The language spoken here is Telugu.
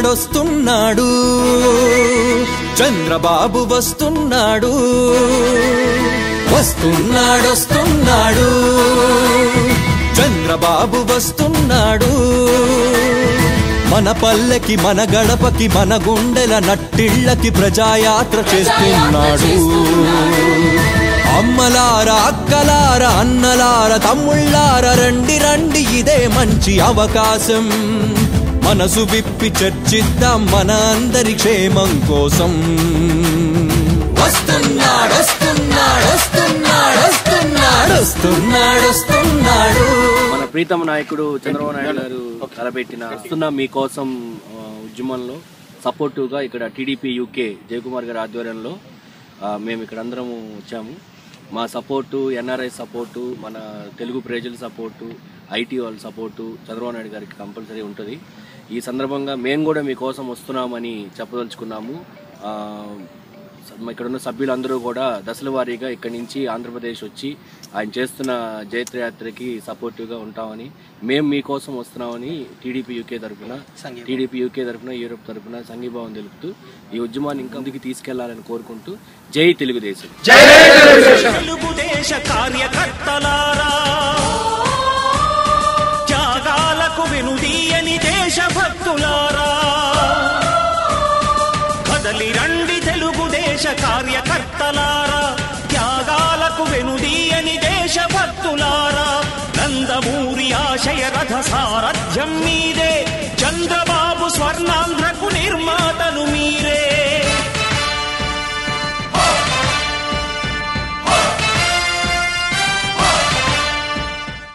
వస్తున్నాడొస్తున్నాడు చంద్రబాబు వస్తున్నాడు వస్తున్నాడొస్తున్నాడు చంద్రబాబు వస్తున్నాడు మన పల్లెకి మన గడపకి మన గుండెల నట్టిళ్ళకి ప్రజాయాత్ర చేస్తున్నాడు అమ్మలార అక్కలార అన్నలార తమ్ముళ్ళార రండి రండి ఇదే మంచి అవకాశం మనసు విప్పి చర్చిద్దాం మన అందరి క్షేమం కోసం వస్తున్నాడు వస్తున్నాడు వస్తున్నాడు వస్తున్నాడు వస్తున్నాడు వస్తున్నాడు మన ప్రీతమ నాయకుడు చంద్రబాబు నాయుడు గారు తలపెట్టిన వస్తున్న మీకోసం ఉద్యమంలో సపోర్టివ్గా ఇక్కడ టీడీపీ యూకే జయకుమార్ గారి ఆధ్వర్యంలో మేము ఇక్కడ అందరం వచ్చాము. మా సపోర్టు ఎన్ఆర్ఐ సపోర్టు మన తెలుగు ప్రజల సపోర్టు ఐటీ వాళ్ళ సపోర్టు చంద్రబాబు నాయుడు గారికి కంపల్సరీ ఉంటుంది. ఈ సందర్భంగా మేము కూడా మీకోసం వస్తున్నామని చెప్పదలుచుకున్నాము. ఇక్కడ ఉన్న సభ్యులందరూ కూడా దశల వారీగా ఇక్కడి నుంచి ఆంధ్రప్రదేశ్ వచ్చి ఆయన చేస్తున్న జైత్రయాత్రకి సపోర్టివ్గా ఉంటామని మేము మీకోసం వస్తున్నామని టీడీపీ యూకే తరఫున యూరోప్ తరఫున సంఘీభావం తెలుపుతూ ఈ ఉద్యమాన్ని ఇంకా ముందుకు తీసుకెళ్లాలని కోరుకుంటూ జై తెలుగుదేశం. తెలుగుదేశ కార్యకర్తలారా త్యాగాలకు వెనుదీయని దేశభక్తులారా కదలి రండి తెలుగుదేశ కార్యకర్తలారా త్యాగాలకు వెనుదీయని దేశభక్తులారా నందమూరి ఆశయ రథ సారథ్యం మీదే చంద్రబాబు స్వర్ణాంధ్ర